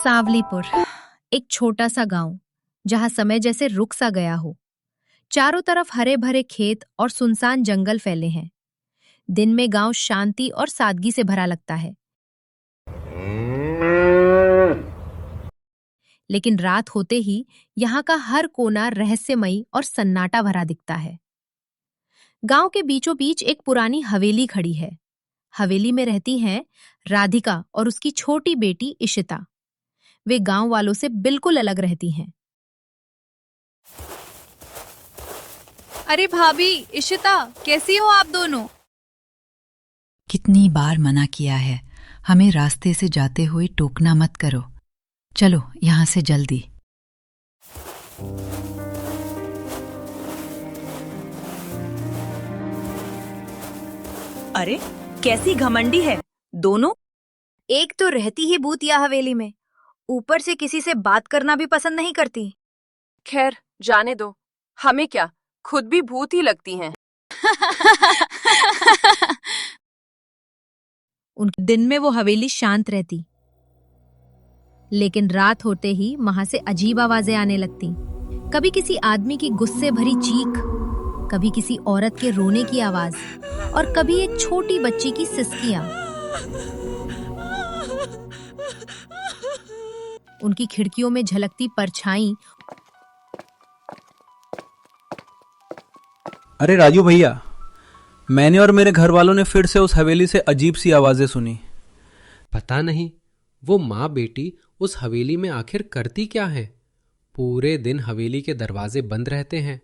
सावलीपुर, एक छोटा सा गांव जहां समय जैसे रुक सा गया हो। चारों तरफ हरे भरे खेत और सुनसान जंगल फैले हैं। दिन में गांव शांति और सादगी से भरा लगता है, लेकिन रात होते ही यहाँ का हर कोना रहस्यमयी और सन्नाटा भरा दिखता है। गांव के बीचों बीच एक पुरानी हवेली खड़ी है। हवेली में रहती हैं राधिका और उसकी छोटी बेटी इशिता। वे गांव वालों से बिल्कुल अलग रहती हैं। अरे भाभी, इशिता, कैसी हो आप दोनों? कितनी बार मना किया है, हमें रास्ते से जाते हुए टोकना मत करो। चलो यहाँ से जल्दी। अरे कैसी घमंडी है दोनों। एक तो रहती ही भूतिया हवेली में, ऊपर से किसी से बात करना भी पसंद नहीं करती। खैर जाने दो, हमें क्या, खुद भी भूत ही लगती हैं। उनके दिन में वो हवेली शांत रहती, लेकिन रात होते ही वहां से अजीब आवाजें आने लगती। कभी किसी आदमी की गुस्से भरी चीख, कभी किसी औरत के रोने की आवाज और कभी एक छोटी बच्ची की सिसकियां। उनकी खिड़कियों में झलकती परछाई। अरे राजू भैया, मैंने और मेरे घर वालों ने फिर से उस हवेली से अजीब सी आवाजें सुनी। पता नहीं वो माँ बेटी उस हवेली में आखिर करती क्या है। पूरे दिन हवेली के दरवाजे बंद रहते हैं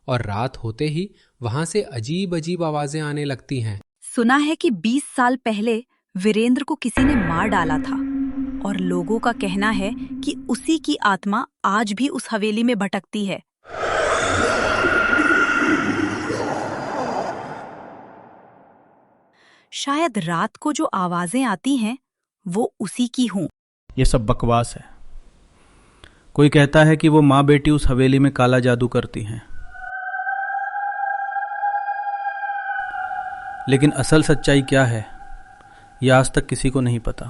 और रात होते ही वहां से अजीब अजीब आवाजें आने लगती हैं। सुना है कि 20 साल पहले वीरेंद्र को किसी ने मार डाला था और लोगों का कहना है कि उसी की आत्मा आज भी उस हवेली में भटकती है। शायद रात को जो आवाजें आती हैं वो उसी की हों। ये सब बकवास है। कोई कहता है कि वो माँ बेटी उस हवेली में काला जादू करती हैं, लेकिन असल सच्चाई क्या है यह आज तक किसी को नहीं पता।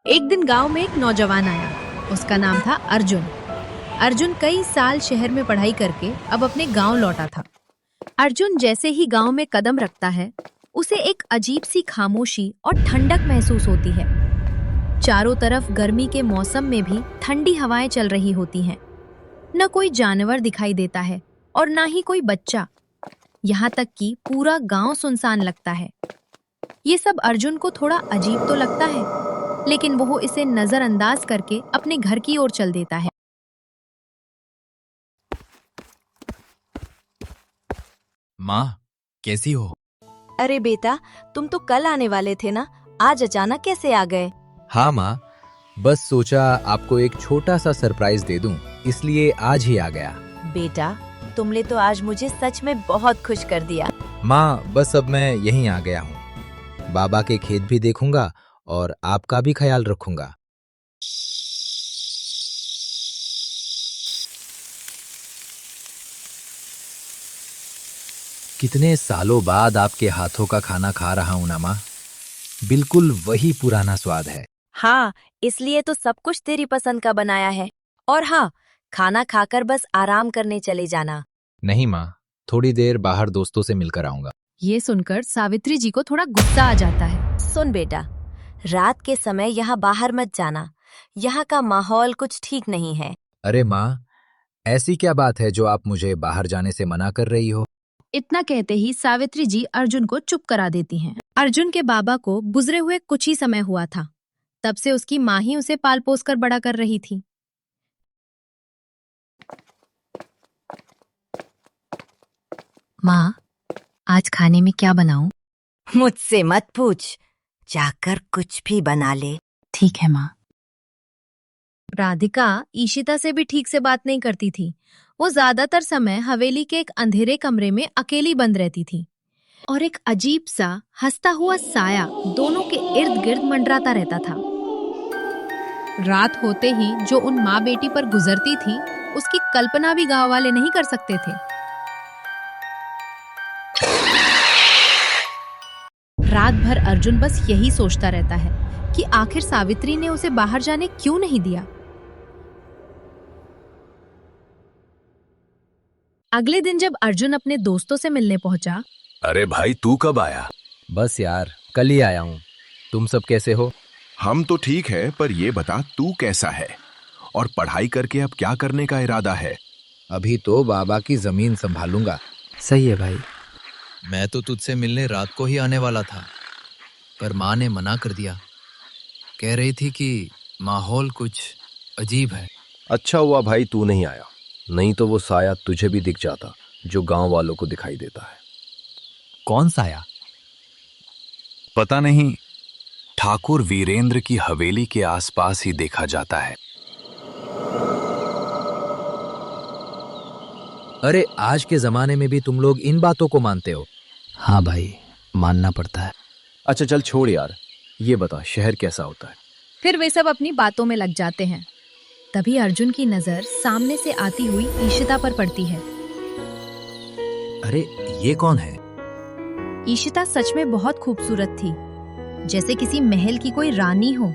एक दिन गांव में एक नौजवान आया। उसका नाम था अर्जुन। अर्जुन कई साल शहर में पढ़ाई करके अब अपने गांव लौटा था। अर्जुन जैसे ही गांव में कदम रखता है, उसे एक अजीब सी खामोशी और ठंडक महसूस होती है। चारों तरफ गर्मी के मौसम में भी ठंडी हवाएं चल रही होती हैं। न कोई जानवर दिखाई देता है और न ही कोई बच्चा। यहाँ तक कि पूरा गांव सुनसान लगता है। ये सब अर्जुन को थोड़ा अजीब तो लगता है, लेकिन वो इसे नजरअंदाज करके अपने घर की ओर चल देता है। माँ, कैसी हो? अरे बेटा, तुम तो कल आने वाले थे ना, आज अचानक कैसे आ गए? हाँ माँ, बस सोचा आपको एक छोटा सा सरप्राइज दे दूं, इसलिए आज ही आ गया। बेटा, तुमने तो आज मुझे सच में बहुत खुश कर दिया। माँ, बस अब मैं यहीं आ गया हूँ। बाबा के खेत भी देखूंगा और आपका भी ख्याल रखूंगा। कितने सालों बाद आपके हाथों का खाना खा रहा हूं ना माँ। बिल्कुल वही पुराना स्वाद है। हाँ, इसलिए तो सब कुछ तेरी पसंद का बनाया है। और हाँ, खाना खाकर बस आराम करने चले जाना। नहीं माँ, थोड़ी देर बाहर दोस्तों से मिलकर आऊंगा। ये सुनकर सावित्री जी को थोड़ा गुस्सा आ जाता है। सुन बेटा, रात के समय यहाँ बाहर मत जाना। यहाँ का माहौल कुछ ठीक नहीं है। अरे माँ, ऐसी क्या बात है जो आप मुझे बाहर जाने से मना कर रही हो? इतना कहते ही सावित्री जी अर्जुन को चुप करा देती हैं। अर्जुन के बाबा को गुजरे हुए कुछ ही समय हुआ था। तब से उसकी माँ ही उसे पाल पोस कर बड़ा कर रही थी। माँ, आज खाने में क्या बनाऊं? मुझसे मत पूछ, जाकर कुछ भी बना ले। ठीक है माँ। राधिका ईशिता से भी ठीक से बात नहीं करती थी। वो ज्यादातर समय हवेली के एक अंधेरे कमरे में अकेली बंद रहती थी और एक अजीब सा हंसता हुआ साया दोनों के इर्द गिर्द मंडराता रहता था। रात होते ही जो उन माँ बेटी पर गुजरती थी, उसकी कल्पना भी गांव वाले नहीं कर सकते थे। रात भर अर्जुन बस यही सोचता रहता है कि आखिर सावित्री ने उसे बाहर जाने क्यों नहीं दिया। अगले दिन जब अर्जुन अपने दोस्तों से मिलने पहुंचा, अरे भाई तू कब आया? बस यार कल ही आया हूँ। तुम सब कैसे हो? हम तो ठीक है, पर ये बता तू कैसा है और पढ़ाई करके अब क्या करने का इरादा है? अभी तो बाबा की जमीन संभालूंगा। सही है भाई। मैं तो तुझसे मिलने रात को ही आने वाला था, पर माँ ने मना कर दिया। कह रही थी कि माहौल कुछ अजीब है। अच्छा हुआ भाई तू नहीं आया, नहीं तो वो साया तुझे भी दिख जाता जो गांव वालों को दिखाई देता है। कौन साया? पता नहीं, ठाकुर वीरेंद्र की हवेली के आसपास ही देखा जाता है। अरे आज के जमाने में भी तुम लोग इन बातों को मानते हो? हाँ भाई, मानना पड़ता है। अच्छा चल छोड़ यार, ये बता शहर कैसा होता है? फिर वे सब अपनी बातों में लग जाते हैं। तभी अर्जुन की नजर सामने से आती हुई ईशिता पर पड़ती है। अरे ये कौन है? ईशिता सच में बहुत खूबसूरत थी, जैसे किसी महल की कोई रानी हो।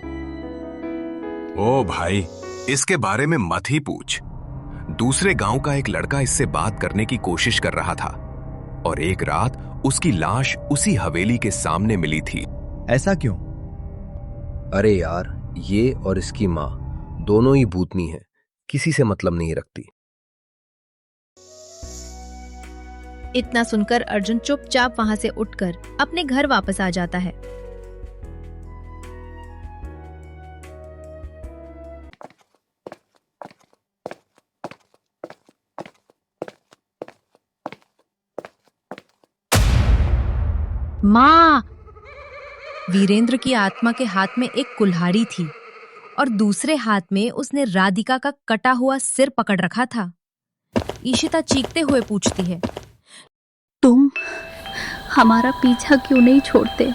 ओ भाई, इसके बारे में मत ही पूछ। दूसरे गांव का एक लड़का इससे बात करने की कोशिश कर रहा था और एक रात उसकी लाश उसी हवेली के सामने मिली थी। ऐसा क्यों? अरे यार, ये और इसकी माँ दोनों ही भूतनी हैं, किसी से मतलब नहीं रखती। इतना सुनकर अर्जुन चुपचाप वहां से उठकर अपने घर वापस आ जाता है। माँ! वीरेंद्र की आत्मा के हाथ में एक कुल्हाड़ी थी और दूसरे हाथ में उसने राधिका का कटा हुआ सिर पकड़ रखा था। ईशिता चीखते हुए पूछती है, तुम हमारा पीछा क्यों नहीं छोड़ते?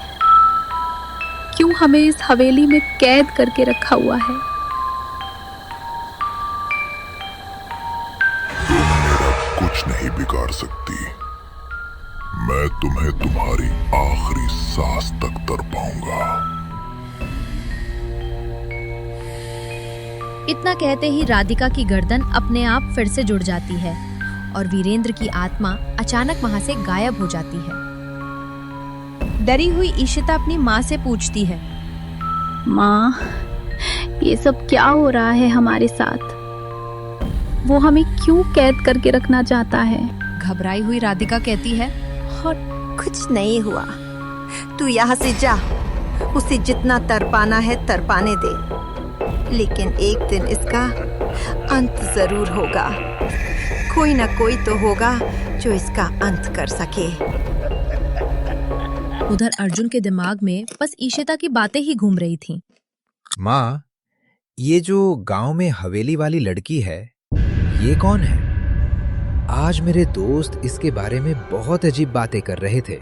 क्यों हमें इस हवेली में कैद करके रखा हुआ है? कुछ नहीं बिगाड़ सकती। मैं तुम्हें तुम्हारी आखिरी सांस तक तरपाऊंगा। इतना कहते ही राधिका की गर्दन अपने आप फिर से जुड़ जाती है और वीरेंद्र की आत्मा अचानक वहां से गायब हो जाती है। डरी हुई ईशिता अपनी माँ से पूछती है, माँ, ये सब क्या हो रहा है हमारे साथ? वो हमें क्यों कैद करके रखना चाहता है? घबराई हुई राधिका कहती है, कुछ नहीं हुआ, तू यहाँ से जा। उसे जितना तरपाना है तरपाने दे, लेकिन एक दिन इसका अंत जरूर होगा। कोई ना कोई तो होगा जो इसका अंत कर सके। उधर अर्जुन के दिमाग में बस ईशिता की बातें ही घूम रही थीं। माँ, ये जो गांव में हवेली वाली लड़की है, ये कौन है? आज मेरे दोस्त इसके बारे में बहुत अजीब बातें कर रहे थे।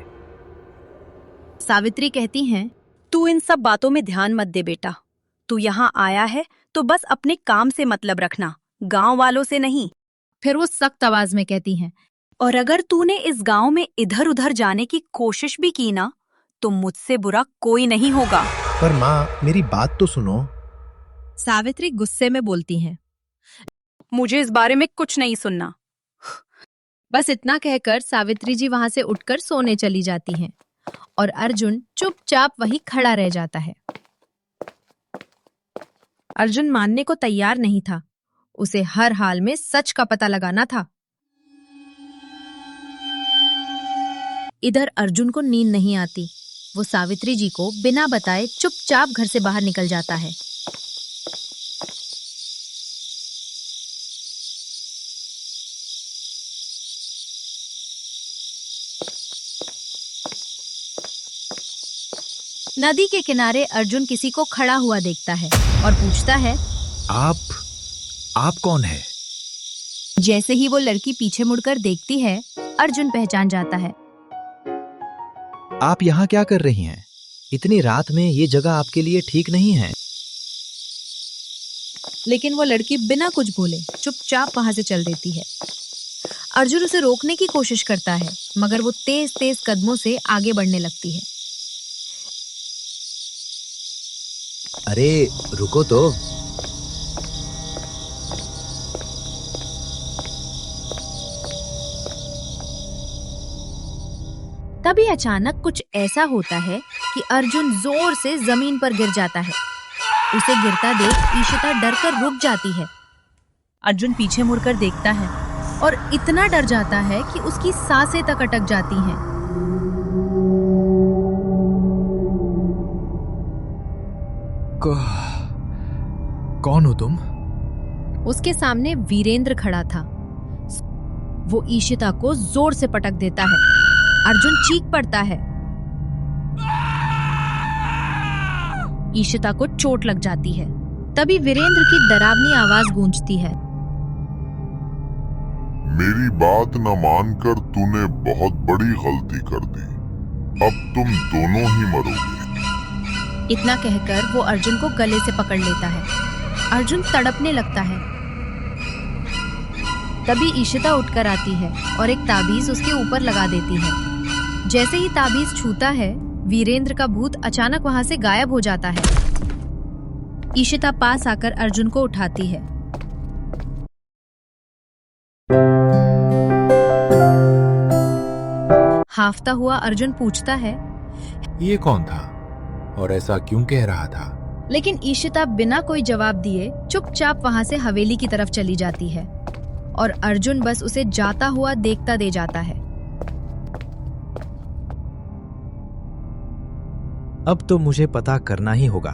सावित्री कहती हैं, तू इन सब बातों में ध्यान मत दे बेटा। तू यहाँ आया है तो बस अपने काम से मतलब रखना, गांव वालों से नहीं। फिर वो सख्त आवाज में कहती हैं, और अगर तूने इस गांव में इधर उधर जाने की कोशिश भी की ना, तो मुझसे बुरा कोई नहीं होगा। पर माँ, मेरी बात तो सुनो। सावित्री गुस्से में बोलती हैं, मुझे इस बारे में कुछ नहीं सुनना। बस इतना कहकर सावित्री जी वहां से उठकर सोने चली जाती हैं और अर्जुन चुपचाप वहीं खड़ा रह जाता है। अर्जुन मानने को तैयार नहीं था, उसे हर हाल में सच का पता लगाना था। इधर अर्जुन को नींद नहीं आती। वो सावित्री जी को बिना बताए चुपचाप घर से बाहर निकल जाता है। नदी के किनारे अर्जुन किसी को खड़ा हुआ देखता है और पूछता है, आप कौन है? जैसे ही वो लड़की पीछे मुड़कर देखती है, अर्जुन पहचान जाता है। आप यहाँ क्या कर रही हैं? इतनी रात में ये जगह आपके लिए ठीक नहीं है। लेकिन वो लड़की बिना कुछ बोले चुपचाप वहां से चल देती है। अर्जुन उसे रोकने की कोशिश करता है, मगर वो तेज तेज कदमों से आगे बढ़ने लगती है। अरे रुको तो। तभी अचानक कुछ ऐसा होता है कि अर्जुन जोर से जमीन पर गिर जाता है। उसे गिरता देख ईशिता डरकर रुक जाती है। अर्जुन पीछे मुड़कर देखता है और इतना डर जाता है कि उसकी सांसें तक अटक जाती हैं। कौन हो तुम? उसके सामने वीरेंद्र खड़ा था। वो ईशिता को जोर से पटक देता है। अर्जुन चीख पड़ता है। ईशिता को चोट लग जाती है। तभी वीरेंद्र की डरावनी आवाज गूंजती है। मेरी बात न मानकर तूने बहुत बड़ी गलती कर दी। अब तुम दोनों ही मरोगे। इतना कहकर वो अर्जुन को गले से पकड़ लेता है। अर्जुन तड़पने लगता है। तभी ईशिता उठकर आती है और एक ताबीज उसके ऊपर लगा देती है। जैसे ही ताबीज छूता है, वीरेंद्र का भूत अचानक वहां से गायब हो जाता है। ईशिता पास आकर अर्जुन को उठाती है। हाफता हुआ अर्जुन पूछता है, ये कौन था और ऐसा क्यों कह रहा था? लेकिन ईशिता बिना कोई जवाब दिए चुपचाप वहां से हवेली की तरफ चली जाती है और अर्जुन बस उसे जाता हुआ देखता दे जाता है। अब तो मुझे पता करना ही होगा,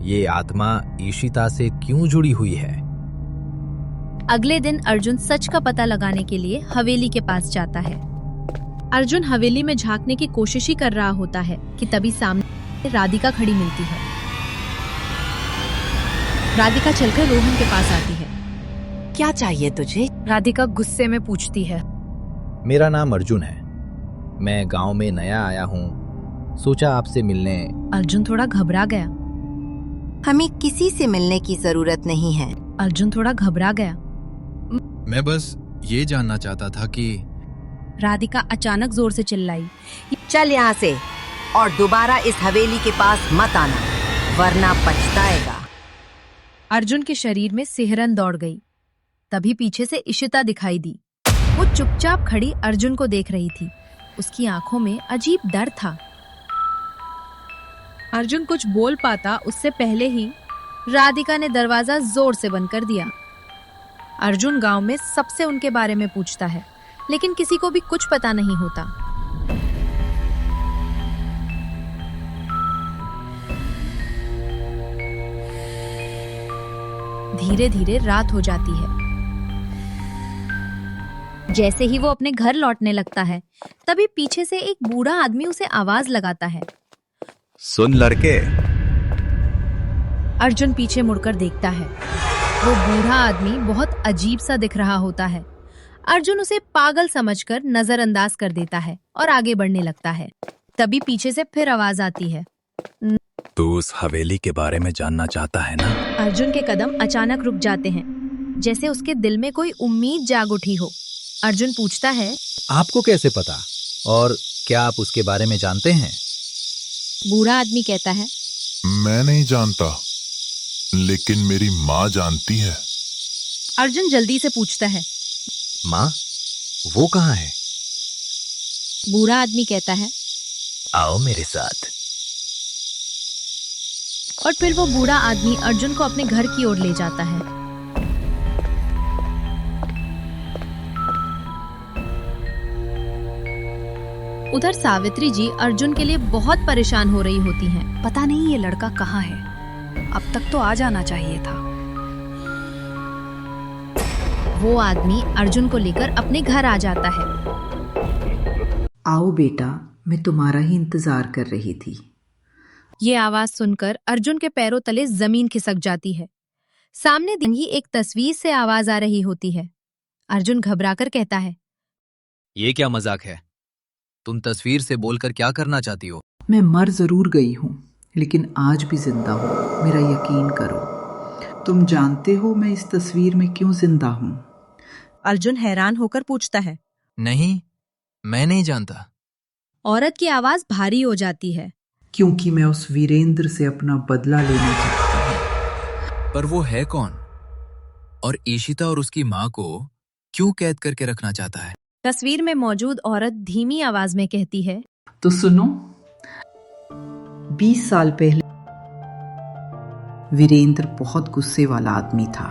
ये आत्मा ईशिता से क्यों जुड़ी हुई है। अगले दिन अर्जुन सच का पता लगाने के लिए हवेली के पास जाता है। अर्जुन हवेली में झांकने की कोशिश ही कर रहा होता है कि तभी सामने राधिका खड़ी मिलती है। राधिका चलकर रोहन के पास आती है। क्या चाहिए तुझे? राधिका गुस्से में पूछती है। मेरा नाम अर्जुन है, मैं गांव में नया आया हूँ, सोचा आपसे मिलने। अर्जुन थोड़ा घबरा गया। हमें किसी से मिलने की जरूरत नहीं है। अर्जुन थोड़ा घबरा गया। मैं बस ये जानना चाहता था कि। राधिका अचानक जोर से चिल्लाई, चल यहाँ से और दोबारा इस हवेली के पास मत आना, वरना पछताएगा। अर्जुन के शरीर में सिहरन दौड़ गई। तभी पीछे से ईशिता दिखाई दी। वो चुपचाप खड़ी अर्जुन को देख रही थी। उसकी आंखों में अजीब डर था। अर्जुन कुछ बोल पाता उससे पहले ही राधिका ने दरवाजा जोर से बंद कर दिया। अर्जुन गांव में सबसे उनके बारे में पूछता है, लेकिन किसी को भी कुछ पता नहीं होता। धीरे धीरे रात हो जाती है। जैसे ही वो अपने घर लौटने लगता है, तभी पीछे से एक बूढ़ा आदमी उसे आवाज लगाता है। सुन लड़के। अर्जुन पीछे मुड़कर देखता है। वो बूढ़ा आदमी बहुत अजीब सा दिख रहा होता है। अर्जुन उसे पागल समझकर नजरअंदाज कर देता है और आगे बढ़ने लगता है। तभी पीछे से फिर आवाज आती है। तू उस हवेली के बारे में जानना चाहता है ना? अर्जुन के कदम अचानक रुक जाते हैं, जैसे उसके दिल में कोई उम्मीद जाग उठी हो। अर्जुन पूछता है, आपको कैसे पता और क्या आप उसके बारे में जानते हैं? बूढ़ा आदमी कहता है, मैं नहीं जानता, लेकिन मेरी माँ जानती है। अर्जुन जल्दी से पूछता है, माँ, वो कहाँ है? बूढ़ा आदमी कहता है, आओ मेरे साथ। और फिर वो बूढ़ा आदमी अर्जुन को अपने घर की ओर ले जाता है। उधर सावित्री जी अर्जुन के लिए बहुत परेशान हो रही होती हैं। पता नहीं ये लड़का कहाँ है, अब तक तो आ जाना चाहिए था। वो आदमी अर्जुन को लेकर अपने घर आ जाता है। आओ बेटा, मैं तुम्हारा ही इंतजार कर रही थी। ये आवाज सुनकर अर्जुन के पैरों तले जमीन खिसक जाती है। सामने ही एक तस्वीर से आवाज आ रही होती है। अर्जुन घबराकर कहता है, ये क्या मजाक है? तुम तस्वीर से बोलकर क्या करना चाहती हो? मैं मर जरूर गई हूँ, लेकिन आज भी जिंदा हूँ, मेरा यकीन करो। तुम जानते हो मैं इस तस्वीर में क्यों जिंदा हूँ? अर्जुन हैरान होकर पूछता है। नहीं, मैं नहीं जानता। औरत की आवाज भारी हो जाती है। क्योंकि मैं उस वीरेंद्र से अपना बदला लेना चाहती हूँ। पर वो है कौन? और ईशिता और उसकी माँ को क्यों कैद करके रखना चाहता है? तस्वीर में मौजूद औरत धीमी आवाज में कहती है, तो सुनो, 20 साल पहले वीरेंद्र बहुत गुस्से वाला आदमी था।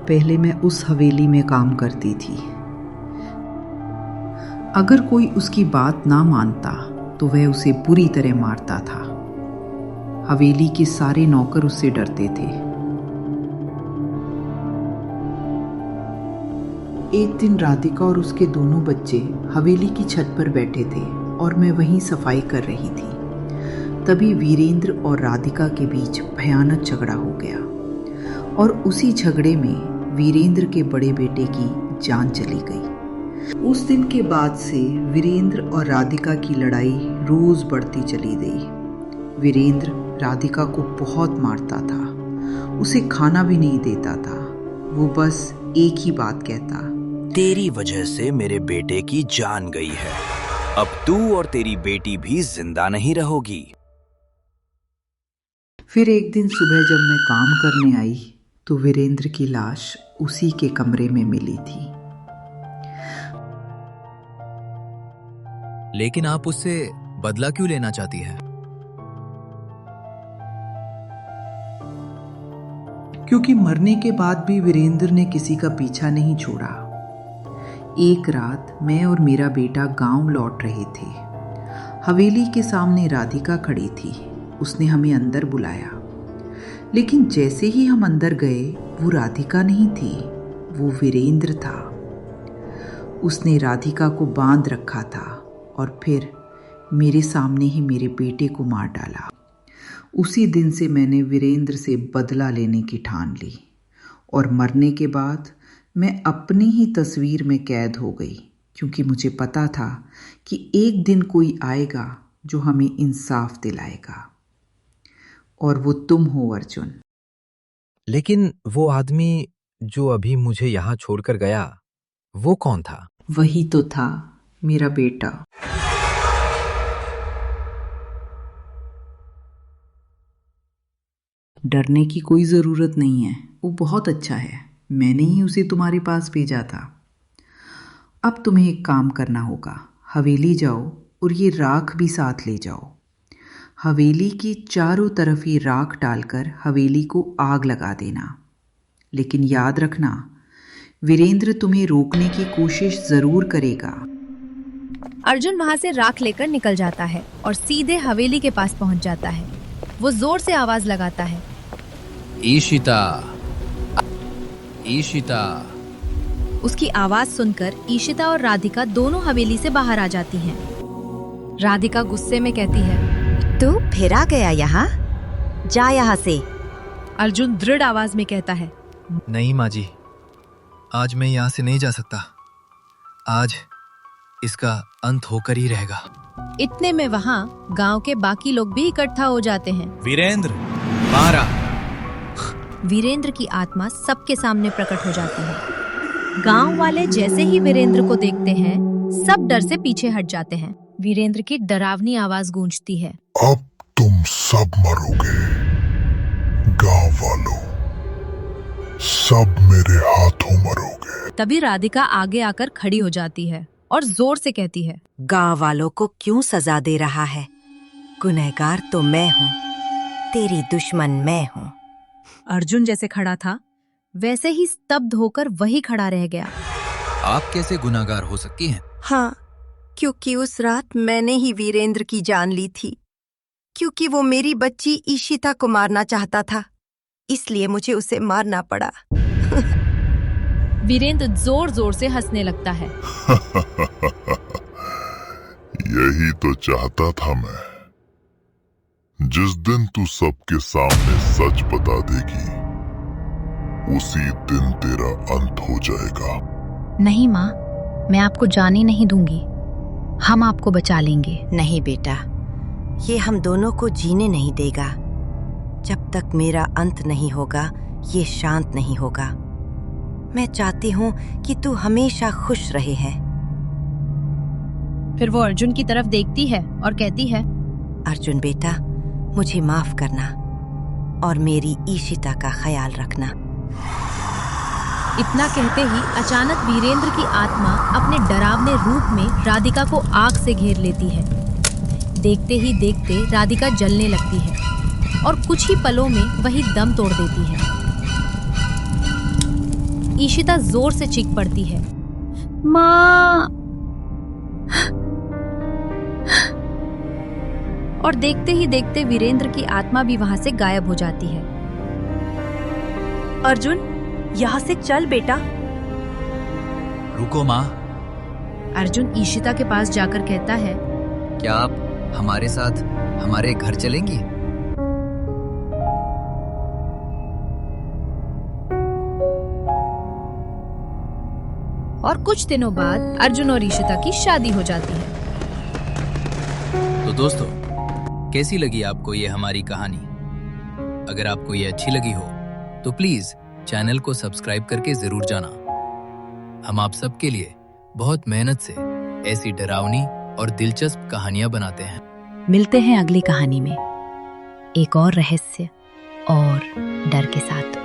पहले मैं उस हवेली में काम करती थी। अगर कोई उसकी बात ना मानता तो वह उसे बुरी तरह मारता था। हवेली के सारे नौकर उससे डरते थे। एक दिन राधिका और उसके दोनों बच्चे हवेली की छत पर बैठे थे और मैं वहीं सफाई कर रही थी। तभी वीरेंद्र और राधिका के बीच भयानक झगड़ा हो गया और उसी झगड़े में वीरेंद्र के बड़े बेटे की जान चली गई। उस दिन के बाद से वीरेंद्र और राधिका की लड़ाई रोज बढ़ती चली गई। वीरेंद्र राधिका को बहुत मारता था, उसे खाना भी नहीं देता था। वो बस एक ही बात कहता, तेरी वजह से मेरे बेटे की जान गई है, अब तू और तेरी बेटी भी जिंदा नहीं रहोगी। फिर एक दिन सुबह जब मैं काम करने आई तो वीरेंद्र की लाश उसी के कमरे में मिली थी। लेकिन आप उससे बदला क्यों लेना चाहती है? क्योंकि मरने के बाद भी वीरेंद्र ने किसी का पीछा नहीं छोड़ा। एक रात मैं और मेरा बेटा गांव लौट रहे थे। हवेली के सामने राधिका खड़ी थी। उसने हमें अंदर बुलाया, लेकिन जैसे ही हम अंदर गए वो राधिका नहीं थी, वो वीरेंद्र था। उसने राधिका को बांध रखा था और फिर मेरे सामने ही मेरे बेटे को मार डाला। उसी दिन से मैंने वीरेंद्र से बदला लेने की ठान ली और मरने के बाद मैं अपनी ही तस्वीर में कैद हो गई, क्योंकि मुझे पता था कि एक दिन कोई आएगा जो हमें इंसाफ दिलाएगा, और वो तुम हो अर्जुन। लेकिन वो आदमी जो अभी मुझे यहाँ छोड़कर गया, वो कौन था? वही तो था, मेरा बेटा। डरने की कोई जरूरत नहीं है, वो बहुत अच्छा है। मैंने ही उसे तुम्हारे पास भेजा था। अब तुम्हें एक काम करना होगा, हवेली जाओ और ये राख भी साथ ले जाओ। हवेली की चारों तरफ ही राख डालकर हवेली को आग लगा देना। लेकिन याद रखना, वीरेंद्र तुम्हें रोकने की कोशिश जरूर करेगा। अर्जुन वहां से राख लेकर निकल जाता है और सीधे हवेली के पास पहुंच जाता है। वो जोर से आवाज लगाता है, ईशिता, ईशिता। उसकी आवाज सुनकर ईशिता और राधिका दोनों हवेली से बाहर आ जाती हैं। राधिका गुस्से में कहती है, तू फिर आ गया यहाँ? जा यहाँ से। अर्जुन दृढ़ आवाज में कहता है, नहीं माँ जी, आज मैं यहाँ से नहीं जा सकता। आज इसका अंत होकर ही रहेगा। इतने में वहाँ गांव के बाकी लोग भी इकट्ठा हो जाते हैं। वीरेंद्र, बाहर आ। वीरेंद्र की आत्मा सबके सामने प्रकट हो जाती है। गांव वाले जैसे ही वीरेंद्र को देखते हैं, सब डर से पीछे हट जाते हैं। वीरेंद्र की डरावनी आवाज गूंजती है, अब तुम सब मरोगे, गांव वालों, सब मेरे हाथों मरोगे। तभी राधिका आगे आकर खड़ी हो जाती है और जोर से कहती है, गांव वालों को क्यों सजा दे रहा है? गुनहगार तो मैं हूँ, तेरी दुश्मन मैं हूँ। अर्जुन जैसे खड़ा था वैसे ही स्तब्ध होकर वही खड़ा रह गया। आप कैसे गुनाहगार हो सकती हैं? हाँ, क्योंकि उस रात मैंने ही वीरेंद्र की जान ली थी। क्योंकि वो मेरी बच्ची ईशिता को मारना चाहता था, इसलिए मुझे उसे मारना पड़ा। वीरेंद्र जोर जोर से हंसने लगता है। यही तो चाहता था मैं। जिस दिन तू सबके सामने सच बता देगी, उसी दिन तेरा अंत हो जाएगा। नहीं माँ, मैं आपको जाने नहीं दूंगी। हम आपको बचा लेंगे। नहीं बेटा, ये हम दोनों को जीने नहीं देगा। जब तक मेरा अंत नहीं होगा, ये शांत नहीं होगा। मैं चाहती हूँ कि तू हमेशा खुश रहे है। फिर वो अर्जुन की तरफ देखती है और कहती है, अर्जुन बेटा, मुझे माफ करना। और मेरी ईशिता का ख्याल रखना। इतना कहते ही अचानक वीरेंद्र की आत्मा अपने डरावने रूप में राधिका को आग से घेर लेती है। देखते ही देखते राधिका जलने लगती है और कुछ ही पलों में वही दम तोड़ देती है। ईशिता जोर से चीख पड़ती है, माँ। और देखते ही देखते वीरेंद्र की आत्मा भी वहां से गायब हो जाती है। अर्जुन, यहाँ से चल बेटा। रुको माँ। अर्जुन ईशिता के पास जाकर कहता है, क्या आप हमारे साथ हमारे घर चलेंगी? और कुछ दिनों बाद अर्जुन और ईशिता की शादी हो जाती है। तो दोस्तों, कैसी लगी आपको ये हमारी कहानी? अगर आपको ये अच्छी लगी हो तो प्लीज चैनल को सब्सक्राइब करके जरूर जाना। हम आप सबके लिए बहुत मेहनत से ऐसी डरावनी और दिलचस्प कहानियां बनाते हैं। मिलते हैं अगली कहानी में एक और रहस्य और डर के साथ।